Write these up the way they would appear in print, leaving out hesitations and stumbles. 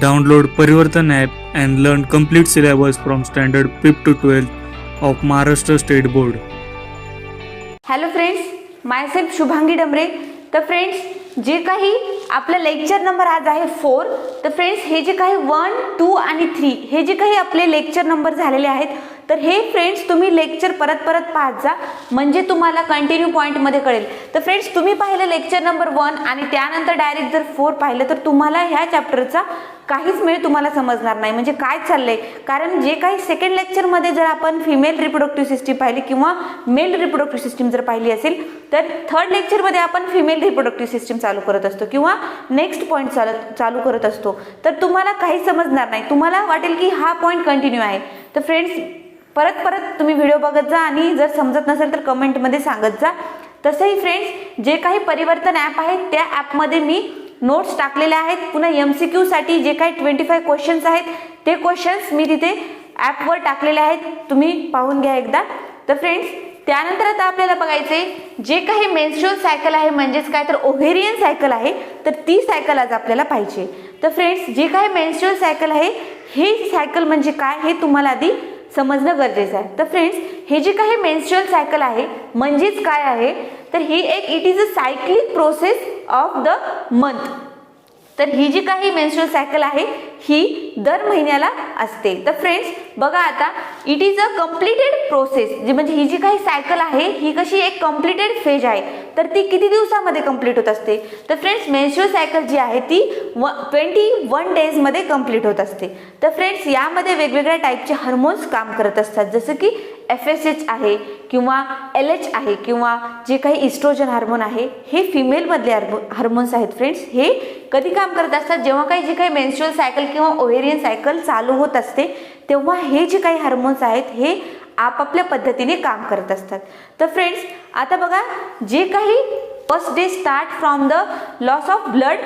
Download Parivartan app and learn complete syllabus from standard 5th to 12th of Maharashtra State Board. Hello friends, myself Shubhangi Damre. तर friends, जे काही आपला lecture number आज आहे 4. तर friends, हे जे काही 1, 2 आणि 3 हे जे काही आपले लेक्चर नंबर झालेले आहेत, तर हे फ्रेंड्स तुम्ही लेक्चर परत पाहत जा, म्हणजे तुम्हाला कंटिन्यू पॉईंटमध्ये कळेल. तर फ्रेंड्स, तुम्ही पाहिलं लेक्चर नंबर 1 आणि त्यानंतर डायरेक्ट जर 4 पाहिलं तर तुम्हाला ह्या चॅप्टरचा काहीच म्हणजे तुम्हाला समजणार नाही, म्हणजे काय चाललंय. कारण जे काही सेकंड लेक्चरमध्ये जर आपण फिमेल रिप्रोडक्टिव्ह सिस्टीम पाहिली किंवा मेल रिप्रोडक्टिव्ह सिस्टीम जर पाहिली असेल, तर थर्ड लेक्चरमध्ये आपण फिमेल रिप्रोडक्टिव्ह सिस्टीम चालू करत असतो किंवा नेक्स्ट पॉईंट चालू करत असतो. तर तुम्हाला काही समजणार नाही, तुम्हाला वाटेल की हा पॉईंट कंटिन्यू आहे. तर फ्रेंड्स, परत तुम्ही व्हिडिओ बघत जा आणि जर समजत नसेल तर कमेंटमध्ये सांगत जा. तसंही फ्रेंड्स, जे काही परिवर्तन ॲप आहे त्या ॲपमध्ये मी नोट्स टाकलेले आहेत. पुन्हा MCQ साठी जे काही 25 क्वेश्चन्स आहेत ते क्वेश्चन्स मी तिथे ॲपवर टाकलेले आहेत, तुम्ही पाहून घ्या एकदा. तर फ्रेंड्स, त्यानंतर आता आपल्याला बघायचे जे काही मेन्स्ट्रुअल सायकल आहे, म्हणजेच काय तर ओव्हेरियन सायकल आहे, तर ती सायकल आज आपल्याला पाहिजे. तर फ्रेंड्स, जे काही मेन्स्ट्रुअल सायकल आहे, ही सायकल म्हणजे काय हे तुम्हाला आधी समजणं गरजेचं आहे. तर फ्रेंड्स, हे जे काही मेन्स्ट्रुअल सायकल आहे म्हणजेच काय आहे, तर ही एक it is a cyclic process of the month. तर ही जी काही मेन्स्ट्रुअल सायकल आहे ही दर महिन्याला असते. तर फ्रेंड्स, बघा आता, it is a completed process, जी म्हणजे ही जी काही सायकल आहे ही कशी एक कम्प्लिटेड फेज आहे. तर ती किती दिवसामध्ये कंप्लीट होत असते, तर फ्रेंड्स, मेन्स्ट्रुअल सायकल जी आहे ती 21 डेजमध्ये कंप्लीट होत असते. तर फ्रेंड्स, यामध्ये वेगवेगळ्या टाईपचे हार्मोन्स काम करत असतात, जसं की FSH आहे किंवा LH आहे किंवा जे काही इस्ट्रोजन हार्मोन आहे, हे फिमेलमधले हार्मोन्स आहेत. फ्रेंड्स, हे कधी काम करत असतात, जेव्हा काही जे काही मेन्स्ट्रुअल सायकल किंवा ओव्हेरियन सायकल चालू होत असते, तेव्हा हे जे काही हार्मोन्स आहेत हे आपापल्या पद्धतीने काम करत असतात. तर फ्रेंड्स, आता बघा, जे काही first day start from the loss of blood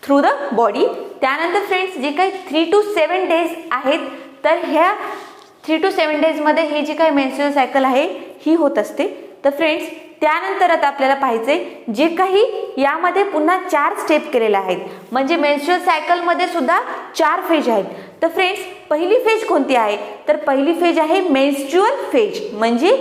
through the body. त्यानंतर फ्रेंड्स, जे काही 3 to 7 डेज आहेत, तर ह्या 3 to 7 डेजमध्ये हे जी काही मेन्स्ट्रुअल सायकल आहे ही होत असते. तर फ्रेंड्स, त्यानंतर आता आपल्याला पाहिजे जे काही यामध्ये पुन्हा 4 स्टेप केलेले आहेत, म्हणजे मेन्स्ट्रुअल सायकलमध्ये सुद्धा 4 फेज आहेत. तर फ्रेंड्स, पहिली फेज कोणती आहे, तर पहिली फेज आहे मेन्स्ट्रुअल फेज. म्हणजे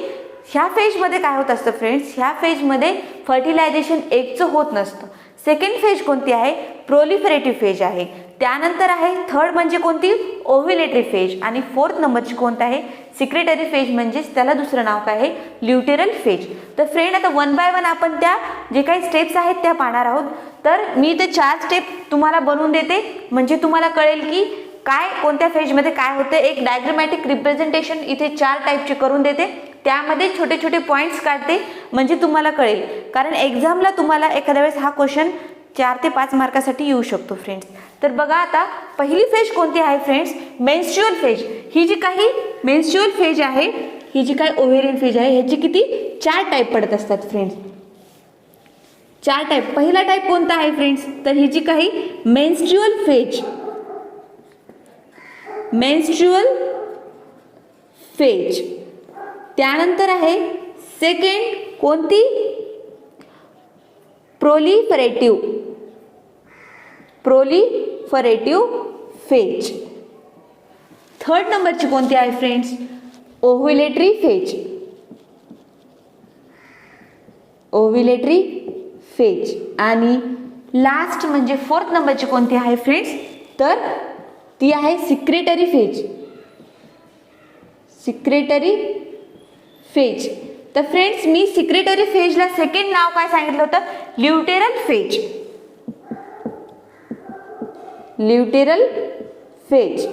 ह्या फेजमध्ये काय होत असतं फ्रेंड्स, ह्या फेजमध्ये फर्टिलायझेशन एगचं होत नसतं. सेकंड फेज कोणती आहे, प्रोलिफरेटिव्ह फेज आहे. त्यानंतर आहे थर्ड म्हणजे कोणती, ओव्युलेटरी फेज. आणि फोर्थ नंबरची कोणती आहे, सिक्रेटरी फेज, म्हणजेच त्याला दुसरं नाव काय आहे, ल्युटेरल फेज. तर फ्रेंड, आता 1 by 1 आपण त्या जे काही स्टेप्स आहेत त्या पाहणार आहोत. तर मी ते 4 स्टेप तुम्हाला बनवून देते, म्हणजे तुम्हाला कळेल की काय कोणत्या फेजमध्ये काय होते. एक डायग्रामॅटिक रिप्रेझेंटेशन इथे 4 टाईपचे करून देते, त्यामध्ये छोटे छोटे पॉईंट्स काढते, म्हणजे तुम्हाला कळेल. कारण एक्झामला तुम्हाला एखाद्या वेळेस हा क्वेश्चन 4 ते 5 मार्कासाठी येऊ शकतो फ्रेंड्स. तर बघा आता, पहिली फेज कोणती आहे फ्रेंड्स, मेन्स्ट्रुअल फेज. ही जी काही मेन्स्ट्रुअल फेज आहे, ही जी काही ओव्हेरियन फेज आहे, ह्याची किती 4 टाईप पडत असतात फ्रेंड्स. 4 टाईप. पहिला टाईप कोणता आहे फ्रेंड्स, तर ही जी काही मेन्स्ट्रुअल फेज, मेन्स्ट्रुअल फेज. त्यानंतर आहे सेकंड कोणती, प्रोलिफरेटिव्ह फेज. थर्ड नंबरची कोणती आहे फ्रेंड्स, ओव्युलेटरी फेज. आणि लास्ट म्हणजे फोर्थ नंबरची कोणती आहे फ्रेंड्स, तर ती आहे सिक्रेटरी फेज. तर फ्रेंड्स, मी सिक्रेटरी फेजला सेकंड नाव काय सांगितलं होतं, ल्युटेरल फेज.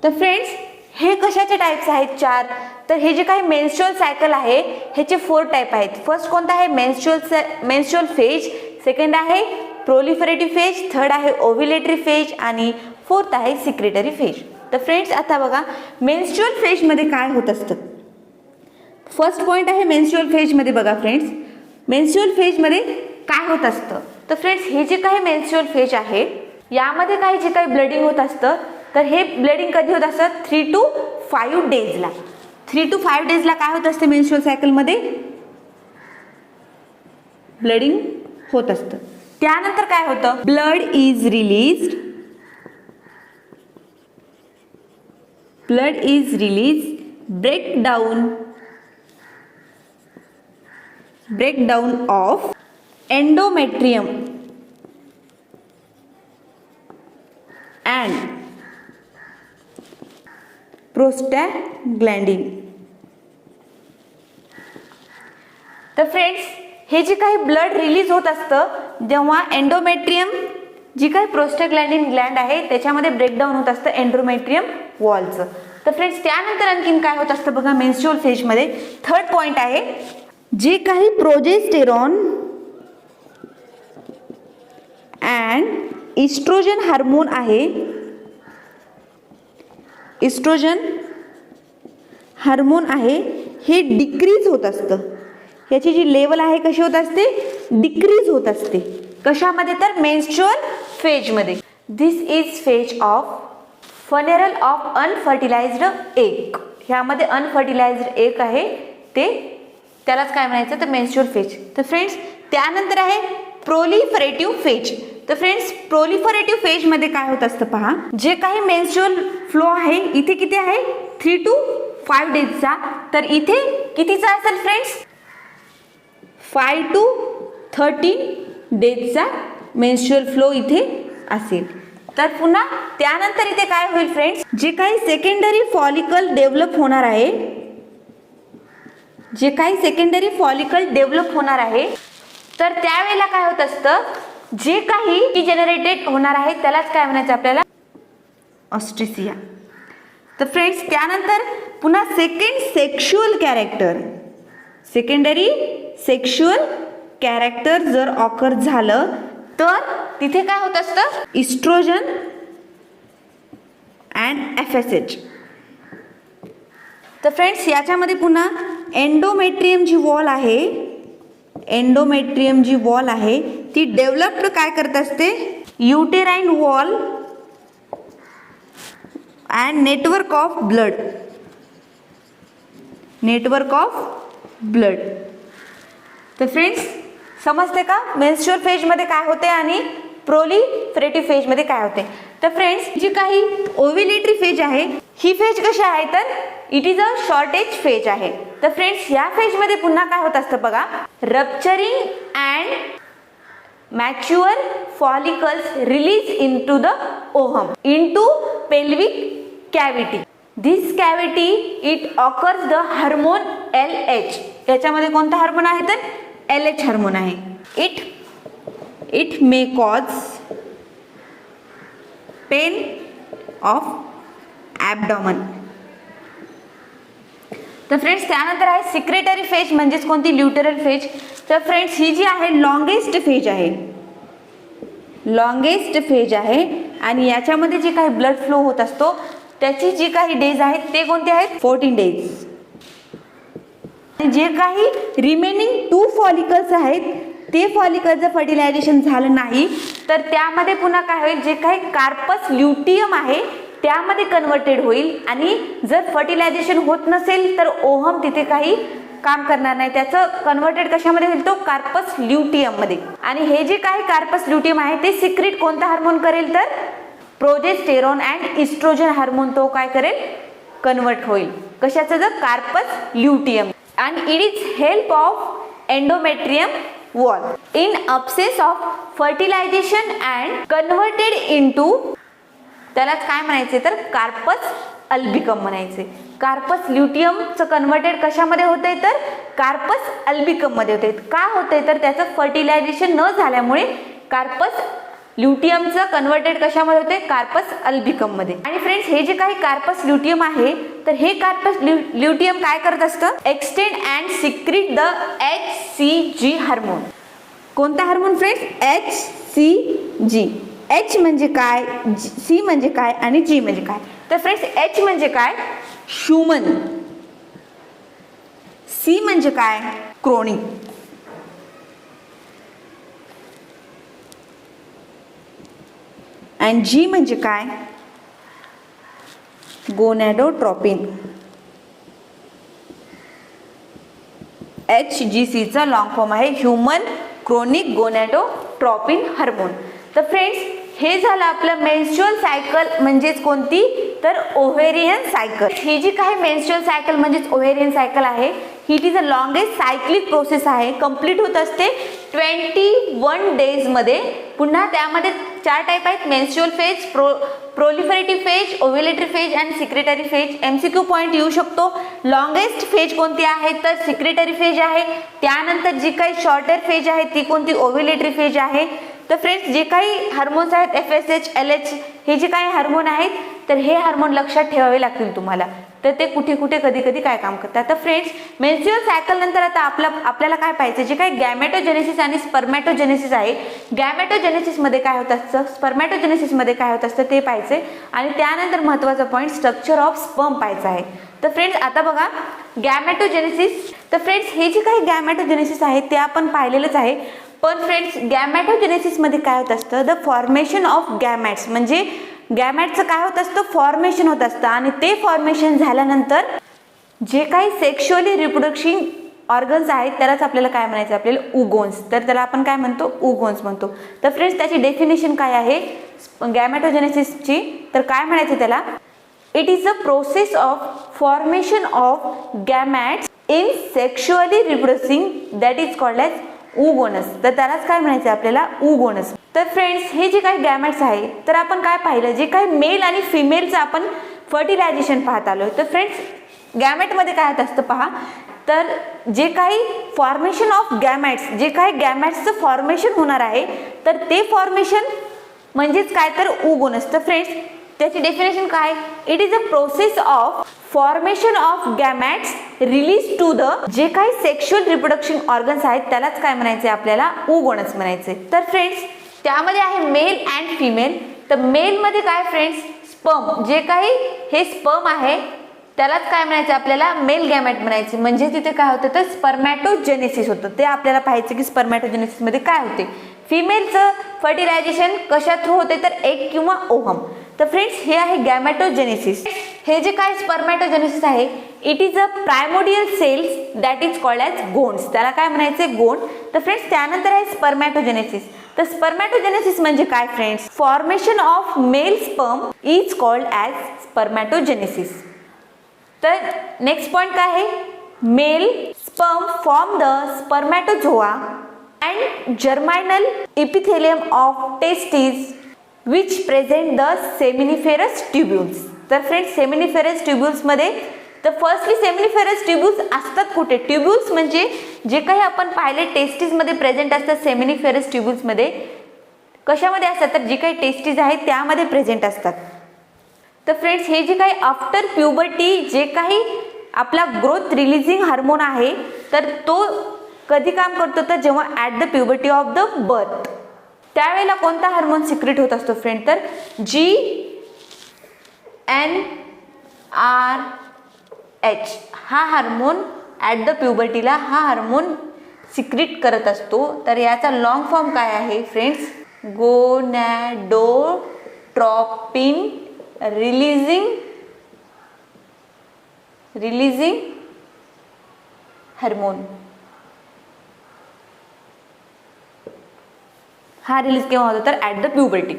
तर फ्रेंड्स, हे कशाचे टाईप्स आहेत 4, तर हे जे काही मेन्स्ट्रुअल सायकल आहे ह्याचे 4 टाईप आहेत. फर्स्ट कोणता आहे, मेन्स्ट्रुअल फेज. सेकंड आहे प्रोलिफरेटिव्ह फेज. थर्ड आहे ओव्युलेटरी फेज. आणि फोर्थ आहे सिक्रेटरी फेज. तर फ्रेंड्स, आता बघा, मेन्स्ट्रुअल फेजमध्ये काय होत असतं. फर्स्ट पॉईंट आहे मेन्स्ट्रुअल फेजमध्ये. बघा फ्रेंड्स, मेन्स्ट्रुअल फेजमध्ये काय होत असतं, तर फ्रेंड्स, हे जे काही मेन्स्ट्रुअल फेज आहे यामध्ये काही जे काही ब्लडिंग होत असतं, तर हे ब्लडिंग कधी होत असतं, 3 to 5 डेजला. 3 to 5 डेजला काय होत असते मेन्स्ट्रुअल सायकलमध्ये, ब्लडिंग होत असतं. त्यानंतर काय होतं, blood is released blood is released, breakdown of endometrium and prostaglandin. तर फ्रेंड्स, हे जे काही ब्लड रिलीज होत असतं जेव्हा एंडोमेट्रियम जी काही प्रोस्टाग्लॅंडिन ग्लँड आहे त्याच्यामध्ये ब्रेकडाऊन होत असतं एंडोमेट्रियम वॉलचं. तर फ्रेंड्स, त्यानंतर आणखीन काय होत असतं बघा मेन्स्ट्रुअल फेजमध्ये. थर्ड पॉइंट आहे, जे काही प्रोजेस्टेरॉन अँड इस्ट्रोजन हार्मोन आहे, इस्ट्रोजन हार्मोन आहे हे डिक्रीज होत असतं. याची जी लेवल आहे कशी होत असते, डिक्रीज होत असते. कशामध्ये, तर मेन्स्ट्रुअल फेजमध्ये. This is phase of funeral of unfertilised egg. ह्यामध्ये अनफर्टिलाइज्ड एग आहे त्यालाच काय म्हणायचं, तर मेन्स्ट्रुअल फेज. तर फ्रेंड्स, त्यानंतर आहे प्रोलिफरेटिव्ह फेज. तर फ्रेंड्स, प्रोलिफरेटिव्ह फेजमध्ये काय होत असतं पहा, जे काही मेन्स्ट्रुअल फ्लो आहे इथे किती आहे 3 to 5 डेजचा, तर इथे कितीचा असेल फ्रेंड्स 5 to 13 डेजचा मेन्स्ट्रुअल फ्लो इथे असेल. तर पुन्हा त्यानंतर इथे काय होईल फ्रेंड्स, जे काही सेकंडरी फॉलिकल डेव्हलप होणार आहे, जे काही सेकंडरी फॉलिकल डेव्हलप होणार आहे, तर त्यावेळेला काय होत असतं, जे काही जनरेटेड होणार आहे त्यालाच काय म्हणायचं आपल्याला, ऑस्ट्रेसिया. तर फ्रेंड्स, त्यानंतर पुन्हा sexual character, secondary sexual character जर ऑकर झालं तर तिथे काय होत असतं, इस्ट्रोजन अँड FSH. तर फ्रेंड्स, याच्यामध्ये पुन्हा एंडोमेट्रियम जी वॉल आहे, एंडोमेट्रियम जी वॉल आहे ती डेव्हलप्ड काय करत असते, uterine wall and network of blood, network of blood. तर फ्रेंड्स, समजते का मेन्स्ट्रुअल फेजमध्ये काय होते आणि प्रोलिफरेटिव्ह फेजमध्ये काय होते. तर फ्रेंड्स, जी काही ओव्युलेटरी फेज आहे ही फेज कशी आहे, तर it is a shortage phase आहे. तर फ्रेंड्स, या फेजमध्ये पुन्हा काय होत असतं बघा, rupturing and mature follicles release into the ovum, into pelvic cavity. This cavity it occurs the hormone LH. याच्यामध्ये कोणता हार्मोन आहे, तर LH हार्मोन आहे. It may cause pain of abdomen. तर फ्रेंड्स, त्यानंतर आहे सिक्रेटरी फेज म्हणजेच कोणती, ल्युटेरल फेज. तर फ्रेंड्स, ही जी आहे लॉंगेस्ट फेज आहे, लॉंगेस्ट फेज आहे आणि याच्यामध्ये जे काही ब्लड फ्लो होत असतो त्याची जी काही डेज आहेत ते कोणते आहेत, 14 डेज. जे काही रिमेनिंग 2 फॉलिकल्स आहेत ते फॉलिकलचं फर्टिलायझेशन झालं नाही तर त्यामध्ये पुन्हा काय होईल, जे काही कार्पस ल्युटियम आहे त्यामध्ये कन्वर्टेड होईल आणि जर फर्टिलायझेशन होत नसेल तर ओहम तिथे काही काम करणार नाही, त्याचं कन्वर्टेड कशामध्ये होईल, तो कार्पस ल्युटियम मध्ये. आणि हे जे काही कार्पस ल्युटियम आहे ते सिक्रेट कोणता हार्मोन करेल, तर प्रोजेस्टेरॉन अँड इस्ट्रोजन हार्मोन तो काय करेल, कन्वर्ट होईल. कशाचं, जर कार्पस ल्युटियम. आणि it is help of endometrium wall in absence of fertilization and converted into, त्यालाच काय म्हणायचे, तर कार्पस अल्बिकम म्हणायचे. कार्पस ल्युटियमचं कन्वर्टेड कशामध्ये होतंय, तर कार्पस अल्बिकम मध्ये होते. का होतंय, तर त्याचं फर्टिलायझेशन न झाल्यामुळे कार्पस ल्युटियमचं कन्वर्टेड कशामध्ये होते, कार्पस अल्बिकम मध्ये. आणि फ्रेंड्स, हे जे काही कार्पस ल्युटियम आहे तर हे कार्पस ल्युटियम काय करत असतं, extend and secrete the HCG hormone. कोणता हार्मोन फ्रेंड्स, HCG. H म्हणजे काय, C म्हणजे काय आणि G म्हणजे काय. तर फ्रेंड्स, H म्हणजे काय, ह्युमन. C म्हणजे काय, क्रोनिक. आणि G म्हणजे काय, गोनॅडोट्रोपिन. HGCचा लॉंग फॉर्म आहे ह्युमन क्रोनिक गोनॅडोट्रोपिन हार्मोन. तर फ्रेंड्स, हे झालं आपलं मेन्स्ट्रुअल सायकल म्हणजेच कोणती, तर ओव्हेरियन सायकल. ही जी काही मेन्स्ट्रुअल सायकल म्हणजेच ओव्हेरियन सायकल आहे, ही it is a longest cyclic process आहे. कंप्लीट होत असते 21 डेजमध्ये. पुन्हा त्यामध्ये 4 टाईप आहेत, menstrual phase, proliferative phase, ovulatory phase and secretory phase. MCQ point येऊ शकतो. लॉंगेस्ट फेज कोणती आहे तर सिक्रेटरी फेज आहे. त्यानंतर जी काही शॉर्टर फेज आहे ती कोणती, ओव्युलेटरी फेज आहे. तर फ्रेंड्स, जे काही हार्मोन्स आहेत FSH, LH हे जे काही हार्मोन आहेत, तर हे हार्मोन लक्षात ठेवावे लागतील तुम्हाला. तर ते कुठे कुठे कधी कधी काय काम करतात. तर फ्रेंड्स, मेन्स्ट्रुअल सायकल नंतर आता आपल्याला काय पाहिजे, जे काही गॅमेटोजेनेसिस आणि स्पर्मॅटोजेनेसिस आहे. गॅमेटोजेनेसिसमध्ये काय होत असतं, स्पर्मॅटोजेनेसिसमध्ये काय होत असतं ते पाहायचे. आणि त्यानंतर महत्त्वाचा पॉईंट स्ट्रक्चर ऑफ स्पर्म पाहायचा आहे. तर फ्रेंड्स, आता बघा गॅमेटोजेनेसिस. तर फ्रेंड्स, हे जे काही गॅमेटोजेनेसिस आहे ते आपण पाहिलेलंच आहे. पण फ्रेंड्स, गॅमेटोजेनेसिसमध्ये काय होत असतं, द फॉर्मेशन ऑफ गॅमॅट्स, म्हणजे गॅमॅटचं काय होत असतं, फॉर्मेशन होत असतं. आणि ते फॉर्मेशन झाल्यानंतर जे काही सेक्शुअली रिप्रोडक्शन ऑर्गन्स आहेत त्यालाच आपल्याला काय म्हणायचं, आपल्याला उगोन्स. तर त्याला आपण काय म्हणतो, उगोन्स म्हणतो. तर फ्रेंड्स, त्याची डेफिनेशन काय आहे गॅमेटोजेनेसिसची, तर काय म्हणायचं त्याला, it is a process of formation of gametes in sexually reproducing that is called as उगोनस. तर त्यालाच काय म्हणायचं आपल्याला, उगोनस. तर फ्रेंड्स, हे जे काही गॅमेट्स आहे तर आपण काय पाहिलं, जे काही मेल आणि फिमेलचं आपण फर्टिलायझेशन पाहत आलो. तर फ्रेंड्स, गॅमेटमध्ये काय होत असतं पहा, तर जे काही फॉर्मेशन ऑफ गॅमॅट्स, जे काही गॅमॅट्सचं फॉर्मेशन होणार आहे तर ते फॉर्मेशन म्हणजेच काय तर उगोनस. तर फ्रेंड्स, त्याची डेफिनेशन काय, it is a process of formation of gametes release to the, जे काही सेक्शुअल रिप्रोडक्शन ऑर्गन्स आहेत त्यालाच काय म्हणायचे आपल्याला, उगोनस म्हणायचे. तर फ्रेंड्स, त्यामध्ये आहे मेल अँड फिमेल. तर मेलमध्ये काय फ्रेंड्स, स्पर्म, जे काही हे स्पर्म आहे त्यालाच काय म्हणायचं आपल्याला, मेल गॅमेट म्हणायचे. म्हणजे तिथे काय होतं तर स्पर्मॅटोजेनेसिस होतं. ते आपल्याला पाहायचं की स्पर्मॅटोजेनेसिसमध्ये काय होते. फिमेलचं फर्टिलायझेशन कशा थ्रू होते तर एग किंवा ओव्हम. तर फ्रेंड्स, हे आहे गॅमेटोजेनेसिस. हे जे काय स्पर्मॅटोजेनेसिस आहे, it is a primordial cells that is called as गोन्स. त्याला काय म्हणायचे, गोन. तर फ्रेंड्स, त्यानंतर आहे स्पर्मॅटोजेनेसिस. तर स्पर्मॅटोजेनेसिस म्हणजे काय friends, formation of male sperm is called as spermatogenesis. तर नेक्स्ट पॉइंट काय आहे, male sperm form the spermatozoa and germinal epithelium of testis which present the seminiferous tubules. तर फ्रेंड्स, सेमिनिफेरस ट्युब्युल्समध्ये, तर फर्स्टली सेमिनिफेरस ट्युब्युल्स असतात कुठे, tubules म्हणजे जे काही आपण पाहिले टेस्टिसमध्ये प्रेझेंट असतात. सेमिनिफेरस ट्युब्युल्समध्ये कशामध्ये असतात तर जी काही टेस्टिस आहेत त्यामध्ये प्रेझेंट असतात. तर फ्रेंड्स, हे जे काही आफ्टर प्युबर्टी जे काही आपला ग्रोथ रिलीजिंग हार्मोन आहे तर तो कधी काम करतो तर जेव्हा at the puberty of the birth, त्यावेळेला कोणता हार्मोन सिक्रेट होत असतो फ्रेंड तर GnRH हा हार्मोन ॲट द प्युबर्टीला हा हार्मोन सिक्रेट करत असतो. तर याचा लॉंग फॉर्म काय आहे फ्रेंड्स, गोनॅडोट्रोपिन रिलीजिंग हार्मोन. हा रिलीज केव्हा होतो तर ॲट द प्युबर्टी.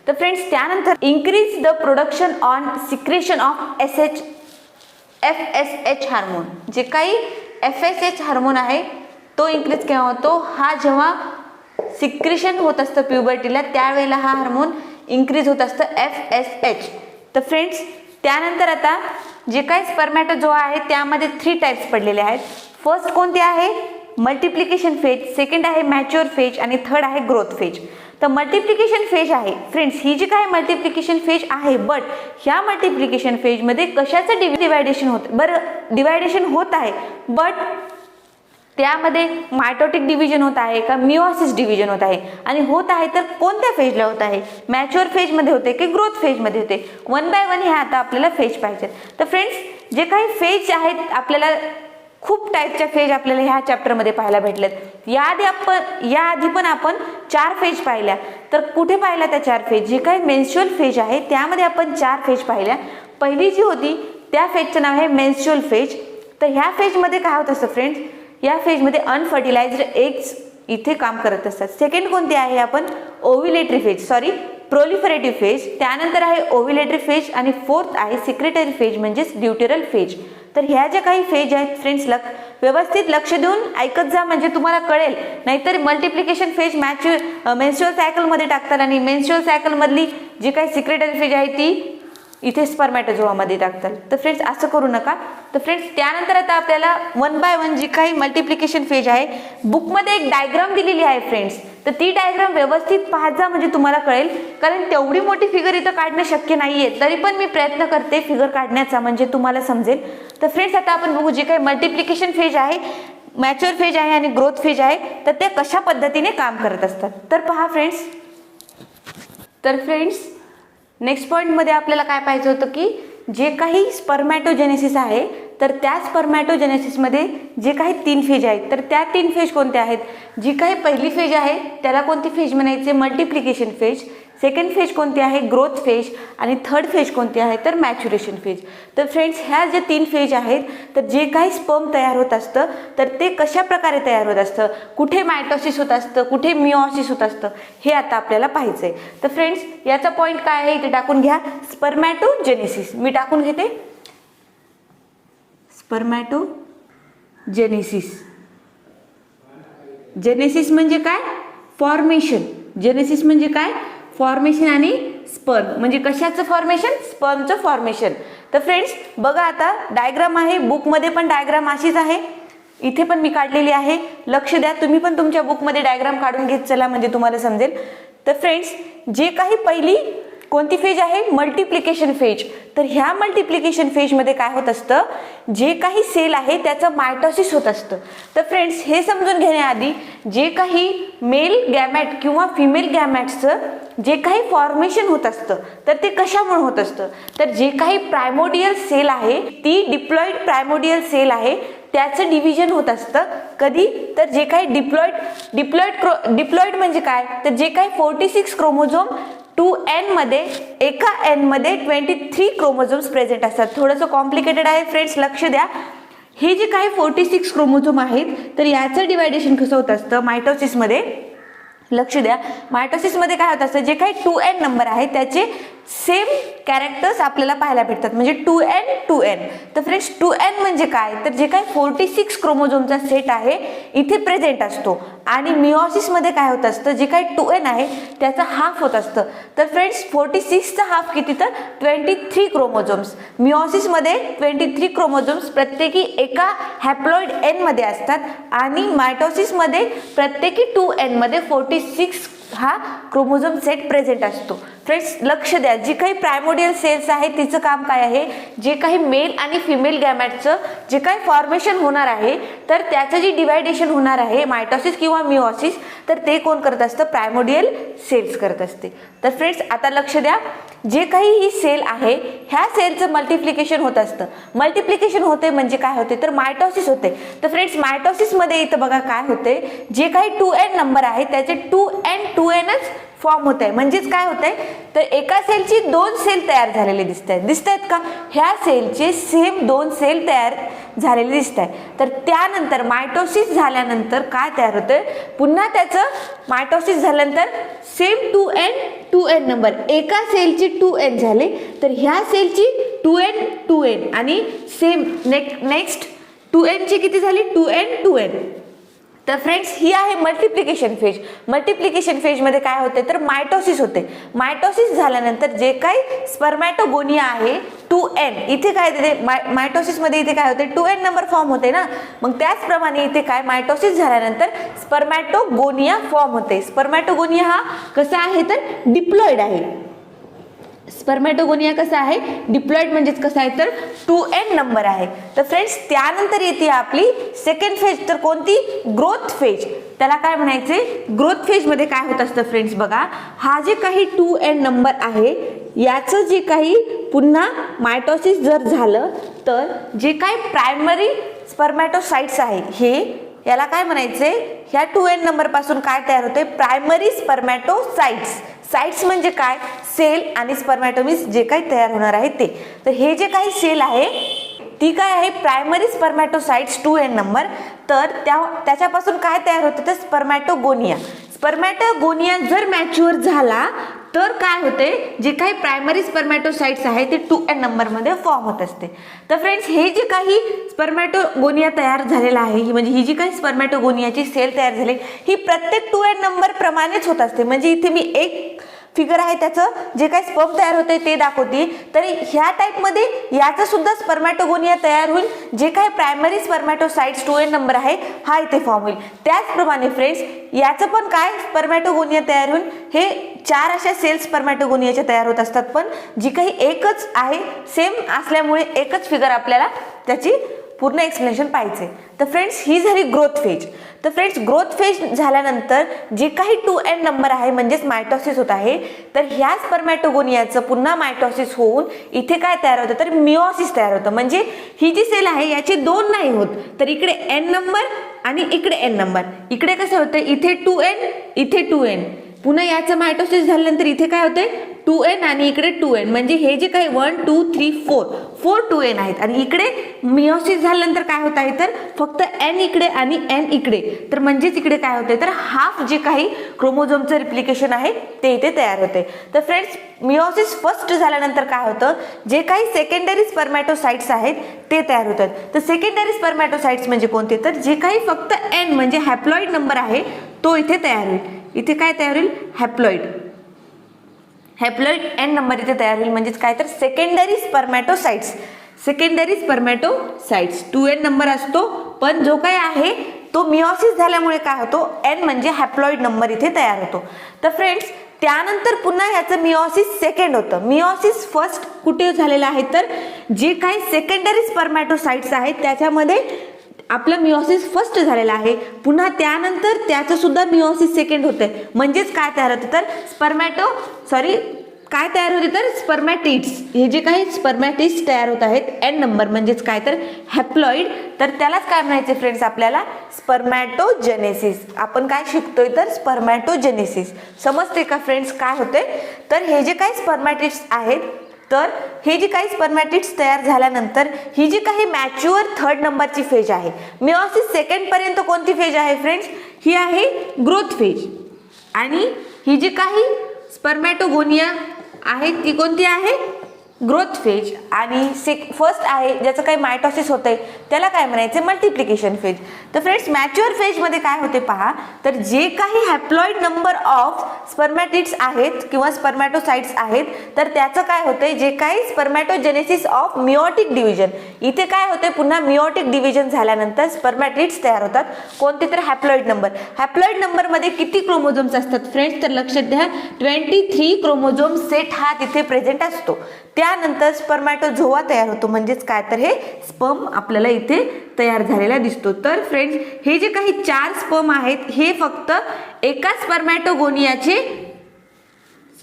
तर फ्रेंड्स, त्यानंतर increase the production on secretion of FSH hormone. जे काही FSH हार्मोन आहे तो इन्क्रीज केव्हा होतो, हा जेव्हा सिक्रेशन होत असतं प्युबर्टीला त्यावेळेला हा हार्मोन इन्क्रीज होत असतं FSH. तर फ्रेंड्स, त्यानंतर आता जे काही स्पर्मॅटोझोआ आहे त्यामध्ये 3 टाइप्स पडलेले आहेत. फर्स्ट कोणते आहे, मल्टिप्लिकेशन फेज, सेकंड आहे मॅच्युअर फेज आणि थर्ड आहे ग्रोथ फेज. तर मल्टिप्लिकेशन फेज आहे फ्रेंड्स, ही जी काही मल्टिप्लिकेशन फेज आहे, बट ह्या मल्टिप्लिकेशन फेजमध्ये कशाचं डिवायडेशन होतं, बरं डिवायडेशन होत आहे बट त्यामध्ये मायटोटिक डिव्हिजन होत आहे का मिओसिस डिव्हिजन होत आहे, आणि होत आहे तर कोणत्या फेजला होत आहे, मॅच्युअर फेजमध्ये होते की ग्रोथ फेजमध्ये होते. 1 बाय 1 हे आता आपल्याला फेज पाहिजेत. तर फ्रेंड्स, जे काही फेज आहेत आपल्याला खूप टाईपच्या फेज आपल्याला ह्या चॅप्टरमध्ये पाहायला भेटलेत. याआधी पण आपण 4 फेज पाहिल्या. तर कुठे पाहिल्या त्या 4 फेज, जे काही मेन्स्ट्रुअल फेज आहे त्यामध्ये आपण 4 फेज पाहिल्या. पहिली जी होती त्या फेजचं नाव आहे मेन्स्ट्रुअल फेज. तर ह्या फेजमध्ये काय होत असतं फ्रेंड्स, या फेजमध्ये अनफर्टिलाइज्ड एग्स इथे काम करत असतात. सेकंड कोणती आहे आपण, ओव्युलेटरी फेज, प्रोलिफरेटिव्ह फेज, त्यानंतर आहे ओव्युलेटरी फेज आणि फोर्थ आहे सिक्रेटरी फेज म्हणजेच ड्युटेरल फेज. तर ह्या ज्या काही फेज आहेत फ्रेंड्स, व्यवस्थित लक्ष देऊन ऐकत जा म्हणजे तुम्हाला कळेल. नाहीतर मल्टिप्लिकेशन फेज मेन्स्ट्रुअल सायकलमध्ये टाकतात आणि मेन्स्ट्रुअल सायकलमधली जी काही सिक्रेटरी फेज आहे ती इथे स्पर्मॅटोझोआमध्ये टाकतात. तर फ्रेंड्स असं करू नका. तर फ्रेंड्स त्यानंतर आता आपल्याला 1 बाय 1 जी काही मल्टिप्लिकेशन फेज आहे, बुकमध्ये एक डायग्राम दिलेली आहे फ्रेंड्स. तर ती डायग्राम व्यवस्थित पाहत जा म्हणजे तुम्हाला कळेल, कारण तेवढी मोठी फिगर इथं काढणं शक्य नाहीये. तरी पण मी प्रयत्न करते फिगर काढण्याचा म्हणजे तुम्हाला समजेल. तर फ्रेंड्स आता आपण बघू जे काही मल्टिप्लिकेशन फेज आहे, मॅच्युअर फेज आहे आणि ग्रोथ फेज आहे, तर ते कशा पद्धतीने काम करत असतात. तर पहा फ्रेंड्स. तर फ्रेंड्स नेक्स्ट पॉईंटमध्ये आपल्याला काय पाहिजे होतं की जे काही स्पर्मॅटोजेनेसिस आहे, तर त्या स्पर्मॅटोजेनेसिसमध्ये जे काही 3 फेज आहेत, तर त्या 3 फेज कोणत्या आहेत. जी काही पहिली फेज आहे त्याला कोणती फेज म्हणायचे, मल्टिप्लिकेशन फेज. सेकंड फेज कोणती आहे, ग्रोथ फेज. आणि थर्ड फेज कोणती आहे, तर मॅच्युरेशन फेज. तर फ्रेंड्स ह्या जे 3 फेज आहेत, तर जे काही स्पर्म तयार होत असतं तर ते कशा प्रकारे तयार होत असतं, कुठे मायटोसिस होत असतं, कुठे मिओसिस होत असतं, हे आता आपल्याला पाहायचं आहे. तर फ्रेंड्स याचा पॉईंट काय आहे इथे टाकून घ्या, स्पर्मॅटोजेनेसिस. मी टाकून घेते स्पर्मॅटोजेनेसिस. जेनेसिस म्हणजे काय, फॉर्मेशन. जेनेसिस म्हणजे काय, फॉर्मेशन. आणि स्पर्म म्हणजे कशाचं फॉर्मेशन, स्पर्मचं फॉर्मेशन. तर फ्रेंड्स बघा आता डायग्राम आहे, बुकमध्ये पण डायग्राम अशीच आहे, इथे पण मी काढलेली आहे. लक्ष द्या, तुम्ही पण तुमच्या बुकमध्ये डायग्राम काढून घेत चला म्हणजे तुम्हाला समजेल. तर फ्रेंड्स जे काही पहिली कोणती फेज आहे, मल्टिप्लिकेशन फेज. तर ह्या मल्टिप्लिकेशन फेजमध्ये काय होत असतं, जे काही सेल आहे त्याचं मायटोसिस होत असतं. तर फ्रेंड्स हे समजून घेण्याआधी जे काही मेल गॅमॅट किंवा फिमेल गॅमॅट्सचं जे काही फॉर्मेशन होत असतं तर ते कशामुळे होत असतं, तर जे काही प्रायमोडियल सेल आहे, ती डिप्लॉइड प्रायमोडियल सेल आहे, त्याचं डिव्हिजन होत असतं. कधी, तर जे काही डिप्लॉइड म्हणजे काय, तर जे काही 46 क्रोमोझोम 2n मध्ये, एका n मध्ये 23 क्रोमोझोम्स प्रेझेंट असतात. थोडंसं कॉम्प्लिकेटेड आहे फ्रेंड्स, लक्ष द्या. हे जे काही 46 क्रोमोझोम आहेत तर याचं डिवायडेशन कसं होत असतं मायटोसिसमध्ये, लक्ष द्या. मायटोसिसमध्ये काय होत असतं, जे काही 2n नंबर आहे त्याचे सेम कॅरेक्टर्स आपल्याला पाहायला भेटतात, म्हणजे 2n. तर फ्रेंड्स 2n म्हणजे काय, तर जे काही 46 क्रोमोझोमचा सेट आहे इथे प्रेझेंट असतो. आणि मिओसिसमध्ये काय होत असतं, जे काही 2n आहे त्याचा हाफ होत असतं. तर फ्रेंड्स 46चा हाफ किती, तर 23 क्रोमोझोम्स. मिओसिसमध्ये 23 क्रोमोझोम्स प्रत्येकी एका हॅप्लॉइड n मध्ये असतात आणि मायटोसिसमध्ये प्रत्येकी 2n मध्ये 46 हा क्रोमोझोम सेट प्रेझेंट असतो. फ्रेंड्स लक्ष द्या, जी काही प्रायमोडियल सेल्स आहे तिचं काम काय आहे, जे काही मेल आणि फिमेल गॅमॅटचं जे काही फॉर्मेशन होणार आहे तर त्याचं जे डिवायडेशन होणार आहे मायटोसिस किंवा मिओसिस, तर ते कोण करत असतं, प्रायमोडियल सेल्स करत असते. तर फ्रेंड्स आता लक्ष द्या, जे काही ही सेल आहे ह्या सेलचं मल्टिप्लिकेशन होत असतं. मल्टिप्लिकेशन होते म्हणजे काय होते, तर मायटोसिस होते. तर फ्रेंड्स मायटोसिसमध्ये इथं बघा काय होते, जे काही 2n नंबर आहे त्याचे 2nच फॉर्म होत आहे. म्हणजेच काय होत आहे, तर एका सेलची 2 सेल तयार झालेले दिसत आहेत का, ह्या सेलचे सेम 2 सेल तयार झालेले दिसत आहे. तर त्यानंतर मायटोसिस झाल्यानंतर काय तयार होतं, पुन्हा त्याचं मायटोसिस झाल्यानंतर सेम 2n नंबर, एका सेलची 2n झाले तर ह्या सेलची 2n आणि सेम नेक्स्ट 2n ची किती झाली, 2n. तर फ्रेंड्स ही आहे मल्टिप्लिकेशन फेज. मल्टिप्लिकेशन फेजमध्ये काय होते, तर मायटोसिस होते. मायटोसिस झाल्यानंतर जे काही स्पर्मॅटोगोनिया आहे 2n, इथे काय देते मायटोसिसमध्ये, इथे काय होते 2n नंबर फॉर्म होते ना, मग त्याचप्रमाणे इथे काय मायटोसिस झाल्यानंतर स्पर्मॅटोगोनिया फॉर्म होते. स्पर्मॅटोगोनिया हा कसा आहे, तर डिप्लॉइड आहे. स्पर्मॅटोगोनिया कसा आहे, डिप्लॉइड म्हणजेच कसा आहे, तर 2n नंबर आहे. तर फ्रेंड्स त्यानंतर येते आपली सेकंड फेज, तर कोणती, ग्रोथ फेज. त्याला काय म्हणायचे, ग्रोथ फेज मध्ये काय होत असतं फ्रेंड्स बघा, हा जे काही 2n नंबर आहे याचं जे काही पुन्हा मायटोसिस जर झालं तर जे काही प्रायमरी स्पर्मॅटोसाइट्स आहे हे, याला काय म्हणायचे, ह्या 2n नंबर पासून काय तयार होते, प्रायमरी स्पर्मॅटोसाइट्स. साइट्स म्हणजे काय, सेल आणि स्पर्मॅटोमिस जे काही तयार होणार आहे ते. तर हे जे काही सेल आहे ती काय आहे, प्रायमरी स्पर्मॅटोसाइट्स 2n नंबर. तर त्याच्यापासून काय तयार होतं, तर स्पर्मॅटोगोनिया. स्पर्मॅटोगोनिया जर मॅच्युअर झाला तर काय होते, जे काही प्रायमरी स्पर्मॅटोसाइट्स आहे ते 2n नंबरमध्ये फॉर्म होत असते. तर फ्रेंड्स हे जे काही स्पर्मॅटोगोनिया तयार झालेला आहे, म्हणजे ही जी काही स्पर्मॅटोगोनियाची सेल तयार झाली ही प्रत्येक 2n नंबर प्रमाणेच होत असते. म्हणजे इथे मी एक फिगर आहे त्याचं जे काही स्पर्म तयार होते ते दाखवते. तर ह्या टाईपमध्ये याचं सुद्धा स्पर्मॅटोगोनिया तयार होईल. जे काही प्रायमरी स्पर्मॅटोसाइट्स 2n नंबर आहे हा इथे फॉर्म होईल. त्याचप्रमाणे फ्रेंड्स याचं पण काय स्पर्मॅटोगोनिया तयार होईल, हे 4 अशा सेल्स स्पर्मॅटोगोनियाच्या तयार होत असतात. पण जी काही एकच आहे सेम असल्यामुळे एकच फिगर आपल्याला त्याची पूर्ण एक्सप्लेनेशन पाहिजे. तर फ्रेंड्स ही झाली ग्रोथ फेज. तर फ्रेंड्स ग्रोथ फेज झाल्यानंतर जे काही 2n नंबर आहे म्हणजेच मायटॉसिस होत आहे, तर ह्या स्पर्मॅटोगोनियाचं पुन्हा मायटॉसिस होऊन इथे काय तयार होतं, तर मिओसिस तयार होतं. म्हणजे ही जी सेल आहे याची 2 नाही होत, तर इकडे n नंबर आणि इकडे n नंबर. इकडे कसं होतं, इथे 2n इथे 2n, पुन्हा याचं मायटोसिस झाल्यानंतर इथे काय होतंय 2n आणि इकडे 2n. म्हणजे हे जे काही 1 2 3 4 2n आहेत. आणि इकडे मिओसिस झाल्यानंतर काय होत आहे, तर फक्त n इकडे आणि n इकडे. तर म्हणजेच इकडे काय होते, तर हाफ जे काही क्रोमोझोमचं रिप्लिकेशन आहे ते इथे तयार होते. तर फ्रेंड्स मिओसिस फर्स्ट झाल्यानंतर काय होतं, जे काही सेकंडरी स्पर्मॅटोसाइट्स आहेत ते तयार होतात. तर सेकंडरी स्पर्मॅटोसाइट्स म्हणजे कोणते, तर जे काही फक्त n म्हणजे हॅप्लॉइड नंबर आहे तो इथे तयार होईल. इथे काय तयार होईल, हॅप्लॉइड n नंबर इथे तयार होईल. म्हणजेच काय, तर सेकंडरी स्पर्मॅटोसाइट्स 2n नंबर असतो, पण जो काय आहे तो मिओसिस झाल्यामुळे काय होतो, n म्हणजे हॅप्लॉइड नंबर इथे तयार होतो. तर फ्रेंड्स त्यानंतर पुन्हा ह्याचं मिओसिस सेकंड होतं. मिओसिस फर्स्ट कुठे झालेलं आहे, तर जे काही सेकंडरी स्पर्मॅटोसाइट्स आहेत त्याच्यामध्ये आपलं मिओसिस फर्स्ट झालेलं आहे. पुन्हा त्यानंतर त्याचं सुद्धा मिओसिस सेकंड होते. म्हणजेच काय तयार होतं, तर काय तयार होते, तर स्पर्मॅटिड्स. हे जे काही स्पर्मॅटिड्स तयार होत आहेत n नंबर म्हणजेच काय, तर हॅप्लॉइड. तर त्यालाच काय म्हणायचे फ्रेंड्स, आपल्याला स्पर्मॅटोजेनेसिस. आपण काय शिकतोय, तर स्पर्मॅटोजेनेसिस. समजते का फ्रेंड्स काय होते, तर हे जे काही स्पर्मॅटिड्स आहेत, तर हे जी काही स्पर्मॅटिड्स तयार झाल्यानंतर ही जी काही मॅच्युअर 3rd नंबरची फेज आहे. मिओसिस सेकंड पर्यंत कोणती फेज आहे फ्रेंड्स, ही आहे ग्रोथ फेज. आणि ही जी काही स्पर्मॅटोगोनिया आहे ती कोणती आहे, ग्रोथ फेज. आणि फर्स्ट आहे ज्याचं काही मायटॉसिस होतंय त्याला काय म्हणायचे, मल्टिप्लिकेशन फेज. तर फ्रेंड्स मॅच्युअर फेजमध्ये काय होते पहा, तर जे काही हॅप्लॉइड नंबर ऑफ स्पर्मॅटिड्स आहेत किंवा स्पर्मॅटोसाइट्स आहेत, तर त्याचं काय होतंय, जे काही स्पर्मॅटोजेनेसिस ऑफ मिओटिक डिव्हिजन. इथे काय होते, पुन्हा मिओटिक डिव्हिजन झाल्यानंतर स्पर्मॅटिड्स तयार होतात. कोणते, तर हॅप्लॉइड नंबर. हॅप्लॉइड नंबरमध्ये किती क्रोमोझोम्स असतात फ्रेंड्स, तर लक्षात घ्या 23 क्रोमोझोम सेट हा तिथे प्रेझेंट असतो. त्यानंतर स्पर्मॅटोझोआ तयार होतो. म्हणजेच काय, तर हे स्पर्म आपल्याला इथे तयार झालेला दिसतो. तर फ्रेंड्स हे जे काही 4 स्पर्म आहेत हे फक्त एका स्पर्मॅटोगोनियाचे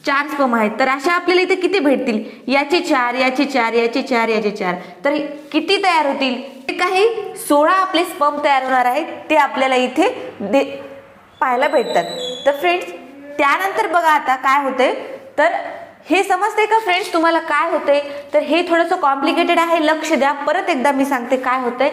4 स्पर्म आहेत. तर अशा आपल्याला इथे किती भेटतील, याचे 4 याचे 4 याचे 4 याचे 4, तर किती तयार होतील, ते काही 16 आपले स्पर्म तयार होणार आहेत. ते आपल्याला इथे पाहायला भेटतात. तर फ्रेंड्स त्यानंतर बघा आता काय होते, तर हे समजते का फ्रेंड्स तुम्हाला काय होते, तर हे थोडंसं कॉम्प्लिकेटेड आहे. लक्ष द्या, परत एकदा मी सांगते काय होतंय.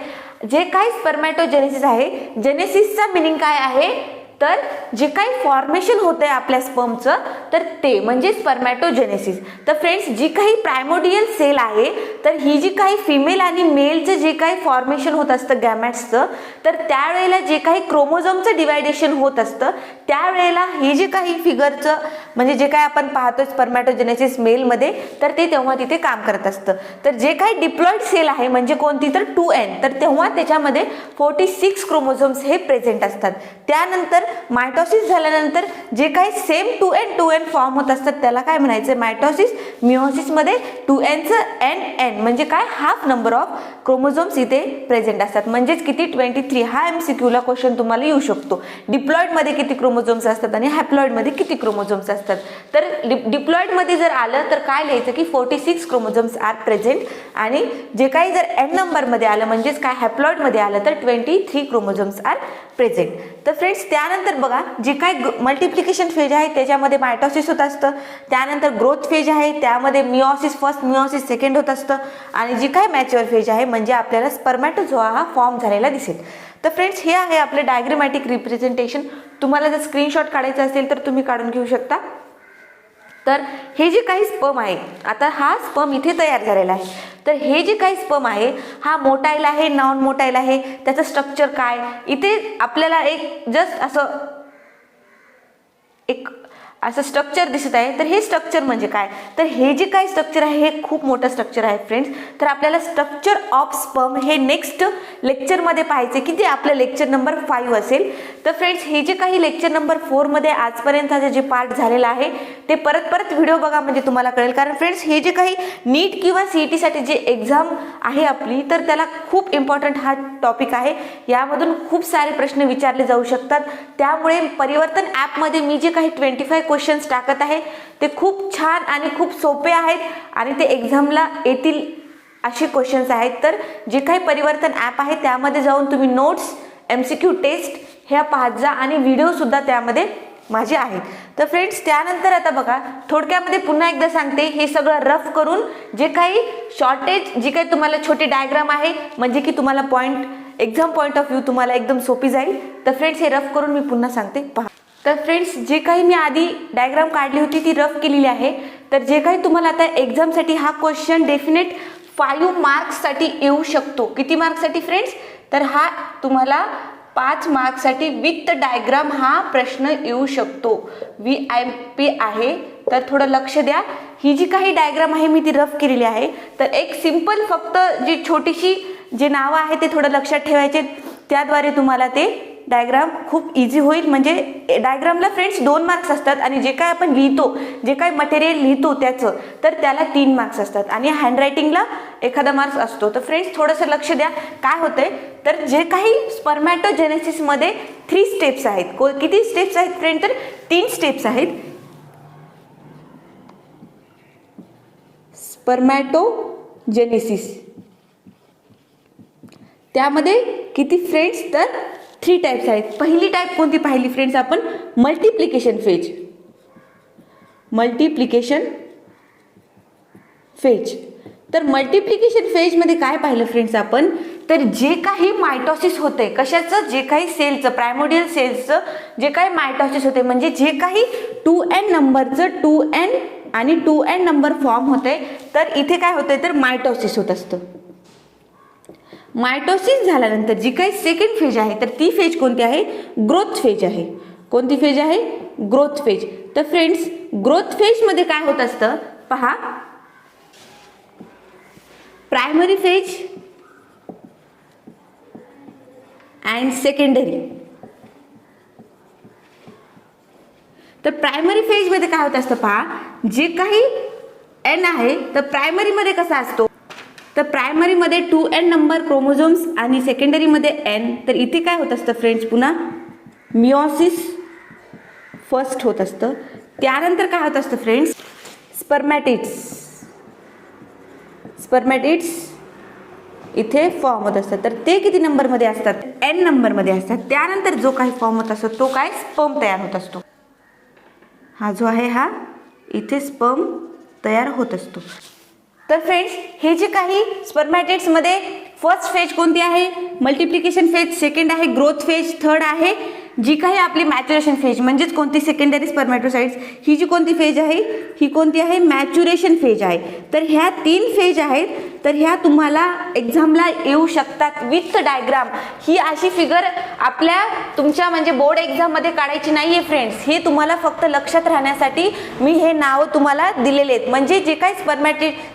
जे काही स्पर्मॅटोजेनेसिस आहे, जेनेसिसचा मिनिंग काय आहे, तर जे काही फॉर्मेशन होतंय आपल्या स्पर्मचं, तर ते म्हणजे स्पर्मॅटोजेनेसिस. तर फ्रेंड्स जी काही प्रायमोडियल सेल आहे, तर ही जी काही फिमेल आणि मेलचं जे काही फॉर्मेशन होत असतं गॅमेट्सचं, तर त्यावेळेला जे काही क्रोमोझोमचं डिवायडेशन होत असतं त्यावेळेला हे जे काही फिगरचं म्हणजे जे काही आपण पाहतोय स्पर्मॅटोजेनेसिस मेलमध्ये, तर ते तेव्हा तिथे काम करत असतं. तर जे काही डिप्लॉइड सेल आहे म्हणजे कोणती, तर 2n, तर तेव्हा त्याच्यामध्ये 46 क्रोमोझोम्स हे प्रेझेंट असतात. त्यानंतर मायटॉसिस झाल्यानंतर जे काही सेम 2n फॉर्म होत असतात त्याला काय म्हणायचं, मायटॉसिस. मिओसिसमध्ये 2nचं n म्हणजे काय, हाफ नंबर ऑफ क्रोमोझोम्स इथे प्रेझेंट असतात. म्हणजेच किती, 23. हा MCQला क्वेश्चन तुम्हाला येऊ शकतो. डिप्लॉइडमध्ये किती क्रोमोझोम्स असतात आणि हॅप्लॉइडमध्ये किती क्रोमोझोम्स असतात. तर डिप्लॉइडमध्ये जर आलं तर काय लिहायचं की 46 क्रोमोझोम्स आर प्रेझेंट. आणि जे काही जर n नंबरमध्ये आलं म्हणजेच काय हॅप्लॉइडमध्ये आलं तर 23 क्रोमोझोम्स आर प्रेझेंट. तर फ्रेंड्स त्यानंतर बघा जे काही मल्टिप्लिकेशन फेज आहे त्याच्यामध्ये मायटॉसिस होत असतं. त्यानंतर ग्रोथ फेज आहे त्यामध्ये मिओसिस फर्स्ट मिओसिस सेकंड होत असतं. आणि जी काही मॅच्युअर फेज आहे म्हणजे आपल्याला स्पर्मॅटोझोआ हा फॉर्म झालेला दिसेल. तर फ्रेंड्स हे आहे आपले डायग्रामॅटिक रिप्रेझेंटेशन. तुम्हाला जर स्क्रीनशॉट काढायचं असेल तर तुम्ही काढून घेऊ शकता. तर हे जे काही स्पर्म आहे, आता हा स्पर्म इथे तयार झालेला आहे, तर हे जे काही स्पर्म आहे हा मोटाईल आहे, नॉन मोटाईल आहे, त्याचं स्ट्रक्चर काय, इथे आपल्याला एक जस्ट असं स्ट्रक्चर दिसत आहे. तर हे स्ट्रक्चर म्हणजे काय, तर हे जे काही स्ट्रक्चर आहे हे खूप मोठं स्ट्रक्चर आहे फ्रेंड्स. तर आपल्याला स्ट्रक्चर ऑफ स्पर्म हे नेक्स्ट लेक्चरमध्ये पाहायचे की ते आपलं लेक्चर नंबर 5 असेल. तर फ्रेंड्स हे जे काही लेक्चर नंबर 4 मध्ये आजपर्यंतचा जे पार्ट झालेला आहे ते परत व्हिडिओ बघा, म्हणजे तुम्हाला कळेल. कारण फ्रेंड्स हे जे काही नीट किंवा CET साठी जे एक्झाम आहे आपली, तर त्याला खूप इम्पॉर्टंट हा टॉपिक आहे. यामधून खूप सारे प्रश्न विचारले जाऊ शकतात. त्यामुळे परिवर्तन ॲपमध्ये मी जे काही 25 क्वेश्चन्स टाकत आहे ते खूप छान आणि खूप सोपे आहेत आणि ते एक्झामला येतील असे क्वेश्चन्स आहेत. तर जे काही परिवर्तन ॲप आहे त्यामध्ये जाऊन तुम्ही नोट्स, MCQ टेस्ट ह्या पाहत जा आणि व्हिडिओ सुद्धा त्यामध्ये माझे आहेत. तर फ्रेंड्स त्यानंतर आता बघा, थोडक्यामध्ये पुन्हा एकदा सांगते, हे सगळं रफ करून जे काही शॉर्टेज, जी काही तुम्हाला छोटी डायग्राम आहे, म्हणजे की तुम्हाला एक्झाम पॉईंट ऑफ व्ह्यू तुम्हाला एकदम सोपी जाईल. तर फ्रेंड्स हे रफ करून मी पुन्हा सांगते, पहा. तर फ्रेंड्स जे काही मी आधी डायग्राम काढली होती ती रफ केलेली आहे. तर जे काही तुम्हाला आता एक्झामसाठी हा क्वेश्चन डेफिनेट 5 मार्क्ससाठी येऊ शकतो. किती मार्क्ससाठी फ्रेंड्स, तर हा तुम्हाला 5 मार्क्ससाठी विथ डायग्राम हा प्रश्न येऊ शकतो. VIP आहे, तर थोडं लक्ष द्या. ही जी काही डायग्राम आहे मी ती रफ केलेली आहे. तर एक सिंपल फक्त जी छोटीशी जे नावं आहे ते थोडं लक्षात ठेवायचे, त्याद्वारे तुम्हाला ते डायग्राम खूप इझी होईल. म्हणजे डायग्रामला फ्रेंड्स 2 मार्क्स असतात आणि जे काय आपण लिहितो, जे काय मटेरियल लिहितो त्याचं, तर त्याला 3 मार्क्स असतात आणि हँडरायटिंगला एखादा मार्क्स असतो. तर फ्रेंड्स थोडंसं लक्ष द्या. काय होतंय, तर जे काही स्पर्मॅटोजेनेसिसमध्ये 3 स्टेप्स आहेत. किती स्टेप्स आहेत फ्रेंड, तर 3 स्टेप्स आहेत. स्पर्मॅटोजेनेसिस त्यामध्ये किती फ्रेंड्स, तर 3 टाइप्स आहेत. पहिली टाइप कोणती पाहिली फ्रेंड्स आपण, मल्टिप्लिकेशन फेज. तर मल्टिप्लिकेशन फेजमध्ये काय पाहिलं फ्रेंड्स आपण, तर जे काही मायटॉसिस होते, कशाचं, जे काही सेलचं, प्रायमोडियल सेल्सचं जे काही मायटॉसिस होते, म्हणजे जे काही 2n नंबरचं 2n आणि 2n नंबर फॉर्म होते, तर इथे काय होतंय, तर मायटॉसिस होत असतं. मायटोसिस झाल्यानंतर जी काही सेकंड फेज आहे, तर ती फेज कोणती आहे, ग्रोथ फेज आहे. कोणती फेज आहे, ग्रोथ फेज. तर फ्रेंड्स ग्रोथ फेजमध्ये काय होत असतं, पहा, प्रायमरी फेज अँड सेकंडरी. तर प्रायमरी फेजमध्ये काय होत असतं, पहा, जे काही N आहे, तर प्रायमरीमध्ये कसा असतो, तर प्रायमरीमध्ये 2n नंबर क्रोमोझोम्स आणि सेकंडरीमध्ये N. तर इथे काय होत असतं फ्रेंड्स, पुन्हा मिओसिस फर्स्ट होत असतं. त्यानंतर काय होत असतं फ्रेंड्स, स्पर्मॅटिड्स इथे फॉर्म होत असतात. तर ते किती नंबरमध्ये असतात, N नंबरमध्ये असतात. त्यानंतर जो काही फॉर्म होत असतो तो काय, स्पर्म तयार होत असतो. हा जो आहे हा इथे स्पर्म तयार होत असतो. तर फ्रेंड्स हे जे काही स्पर्मॅटिड्समध्ये फर्स्ट फेज कोणती आहे, मल्टिप्लिकेशन फेज. सेकंड आहे ग्रोथ फेज. थर्ड आहे जी काही आपली मॅच्युरेशन फेज, म्हणजेच कोणती, सेकंडरी स्पर्मॅटोसाइट्स. ही जी कोणती फेज आहे, ही कोणती आहे, मॅच्युरेशन फेज आहे. तर ह्या 3 फेज आहेत. तर ह्या तुम्हाला एक्झामला येऊ शकतात विथ डायग्राम. ही अशी फिगर आपल्या तुमच्या म्हणजे बोर्ड एक्झाममध्ये काढायची नाही आहे फ्रेंड्स. हे तुम्हाला फक्त लक्षात राहण्यासाठी मी हे नाव तुम्हाला दिलेले आहेत. म्हणजे जे काही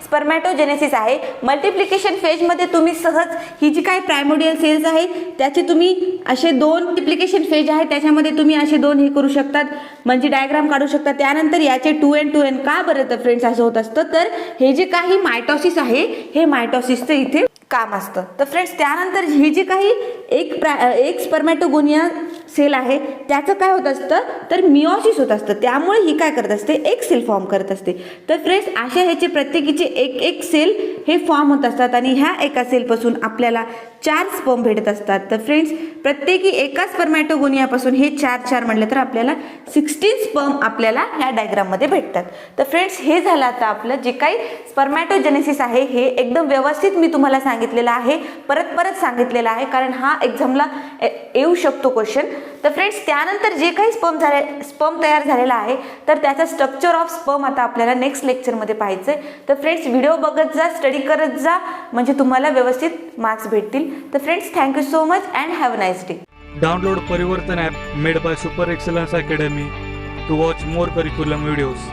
स्पर्मॅटोजेनेसिस आहे, मल्टिप्लिकेशन फेजमध्ये तुम्ही सहज ही जी काही प्रायमोडियल सेल्स आहे त्याचे तुम्ही असे 2 मल्टिप्लिकेशन फेज आहे, त्याच्यामध्ये तुम्ही असे 2 हे करू शकतात, म्हणजे डायग्राम काढू शकता. त्यानंतर याचे 2n का बरं तर फ्रेंड्स असं होत असतं, तर हे जे काही मायटॉसिस आहे हे मायटॉसिसचं इथे काम असतं. तर फ्रेंड्स त्यानंतर ही जी काही एक स्पर्मॅटोगोनिया सेल आहे त्याचं काय होत असतं, तर मिओसिस होत असतं. त्यामुळे ही काय करत असते, एक सेल फॉर्म करत असते. तर फ्रेंड्स अशा ह्याचे प्रत्येकीचे एक सेल हे फॉर्म होत असतात आणि ह्या एका सेलपासून आपल्याला 4 स्पर्म भेटत असतात. तर फ्रेंड्स प्रत्येकी एका स्पर्मॅटोगोनियापासून हे 4 म्हटलं तर आपल्याला 16 स्पर्म आपल्याला ह्या डायग्राममध्ये भेटतात. तर फ्रेंड्स हे झालं आता आपलं जे काही स्पर्मॅटोजेनेसिस आहे हे एकदम व्यवस्थित मी तुम्हाला सांगितलेलं आहे, परत सांगितलेलं आहे, कारण हा एक्झामला येऊ शकतो क्वेश्चन. तर फ्रेंड्स त्यानंतर जे काही स्पर्म तयार झालेला आहे तर त्याचा स्ट्रक्चर ऑफ स्पर्म आता आपल्याला नेक्स्ट लेक्चरमध्ये पाहायचं आहे. तर फ्रेंड्स व्हिडिओ बघत जा, स्टडी करत जा, म्हणजे तुम्हाला व्यवस्थित मार्क्स भेटतील. तर friends thank you so much and have a nice day. Download Parivartan app made by Super Excellence Academy to watch more curriculum videos.